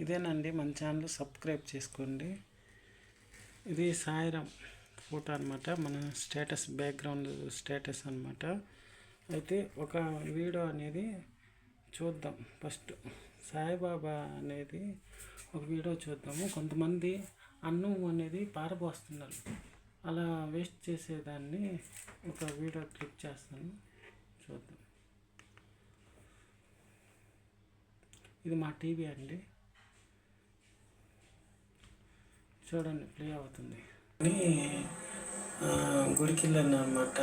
ఇదేనండి మన channel subscribe చేసుకోండి. ఇది సాయిరామ్ ఫోటో అనమాట, మన స్టేటస్ బ్యాక్గ్రౌండ్ స్టేటస్ అనమాట. అయితే ఒక వీడియో అనేది చూద్దాం. ఫస్ట్ సాయిబాబా అనేది ఒక వీడియో చూద్దాము. కొంతమంది అన్నం అనేది పారబోస్తున్నారు, అలా వేస్ట్ చేసేదాన్ని ఒక వీడియో క్లిక్ చేస్తాను, చూద్దాం. ఇది మా టీవీ అండి, చూడండి ప్లే అవుతుంది. గుడికి వెళ్ళాను అనమాట.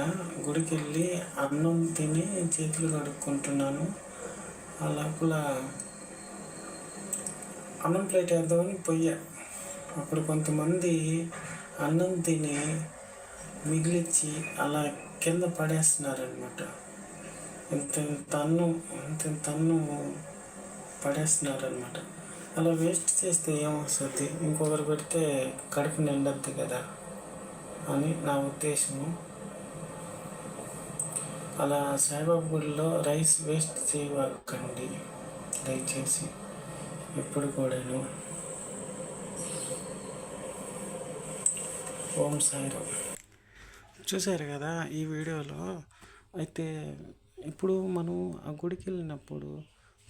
గుడికి వెళ్ళి అన్నం తిని చేతులు కడుక్కుంటున్నాను. ఆ లోపల అన్నం ప్లేట్ వేద్దామని పోయా. అప్పుడు కొంతమంది అన్నం తిని మిగిలిచ్చి అలా కింద పడేస్తున్నారనమాట. ఇంత అన్నం పడేస్తున్నారనమాట. అలా వేస్ట్ చేస్తే ఏమొస్తుంది, ఇంకొకరు పెడితే కడుపు నిండద్దు కదా అని నా ఉద్దేశము. అలా సాయిబాబా గుడిలో రైస్ వేస్ట్ చేయకండి దయచేసి, ఎప్పుడు కూడాను. ఓం సాయిరామ్. చూశారు కదా ఈ వీడియోలో. అయితే ఇప్పుడు మనం ఆ గుడికి వెళ్ళినప్పుడు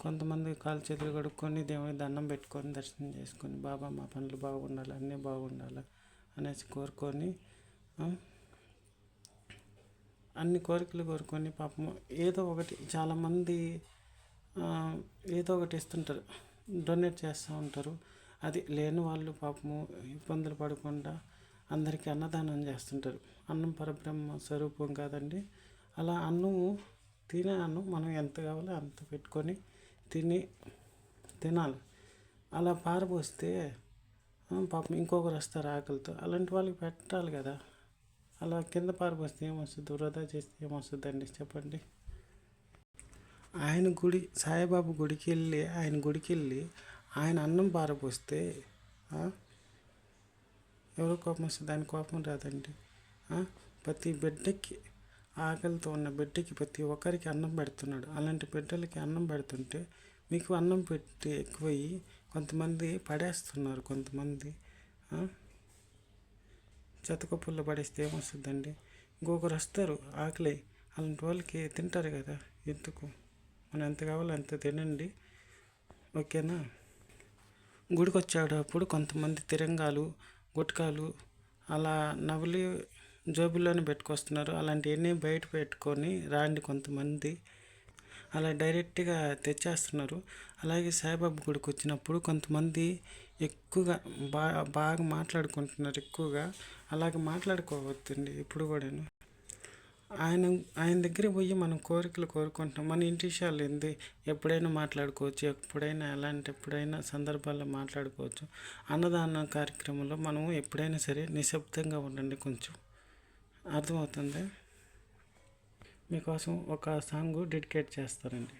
కొంతమంది కాలు చేతులు కడుక్కొని దేవుడికి దండం పెట్టుకొని దర్శనం చేసుకొని, బాబా మా పనులు బాగుండాలి, అన్నీ బాగుండాలి అనేసి కోరుకొని, అన్ని కోరికలు కోరుకొని పాపం ఏదో ఒకటి, చాలామంది ఏదో ఒకటి ఇస్తుంటారు, డొనేట్ చేస్తూ ఉంటారు. అది లేని వాళ్ళు పాపము ఇబ్బందులు పడకుండా అందరికీ అన్నదానం చేస్తుంటారు. అన్నం పరబ్రహ్మ స్వరూపం కాదండి. అలా అన్నము తినే అన్నం మనం ఎంత కావాలో అంత పెట్టుకొని తినాలి. అలా పారబోస్తే పాపం ఇంకొకరు వస్తారు ఆకలితో, అలాంటి వాళ్ళకి పెట్టాలి కదా. అలా కింద పారబోస్తే ఏమొస్తుంది, వృధా చేస్తే ఏమొస్తుందండి చెప్పండి. సాయిబాబా గుడికి వెళ్ళి ఆయన అన్నం పారబోస్తే ఎవరు కోపం వస్తుంది? దాని కోపం రాదండి. ప్రతి బిడ్డకి, ఆకలితో ఉన్న బిడ్డకి ప్రతి ఒక్కరికి అన్నం పెడుతున్నాడు. అలాంటి బిడ్డలకి అన్నం పెడుతుంటే మీకు అన్నం పెట్టి ఎక్కువయ్యి కొంతమంది పడేస్తున్నారు. కొంతమంది చెత్తకుప్పల్లో పడేస్తే ఏమొస్తుందండి? ఇంకొకరు వస్తారు ఆకలి, అలాంటి వాళ్ళకి తింటారు కదా. ఎందుకు? మనం ఎంత కావాలో అంత తినండి, ఓకేనా. గుడికి వచ్చేటప్పుడు కొంతమంది తిరంగాలు, గుట్కాలు అలా నవలి జోబుల్లోనే పెట్టుకొస్తున్నారు. అలాంటివన్నీ బయట పెట్టుకొని రాండి. కొంతమంది అలా డైరెక్ట్గా తెచ్చేస్తున్నారు. అలాగే సాయిబాబా గుడికి వచ్చినప్పుడు కొంతమంది ఎక్కువగా బాగా మాట్లాడుకుంటున్నారు. ఎక్కువగా అలాగే మాట్లాడుకోవద్దండి ఎప్పుడు కూడాను. ఆయన దగ్గర పోయి మనం కోరికలు కోరుకుంటున్నాం. మన ఇంటి విషయాలు ఏంది ఎప్పుడైనా మాట్లాడుకోవచ్చు, ఎప్పుడైనా సందర్భాల్లో మాట్లాడుకోవచ్చు. అన్నదాన కార్యక్రమంలో మనం ఎప్పుడైనా సరే నిశ్శబ్దంగా ఉండండి. కొంచెం అర్థమవుతుంది. మీకోసం ఒక సాంగ్ డెడికేట్ చేస్తారండి.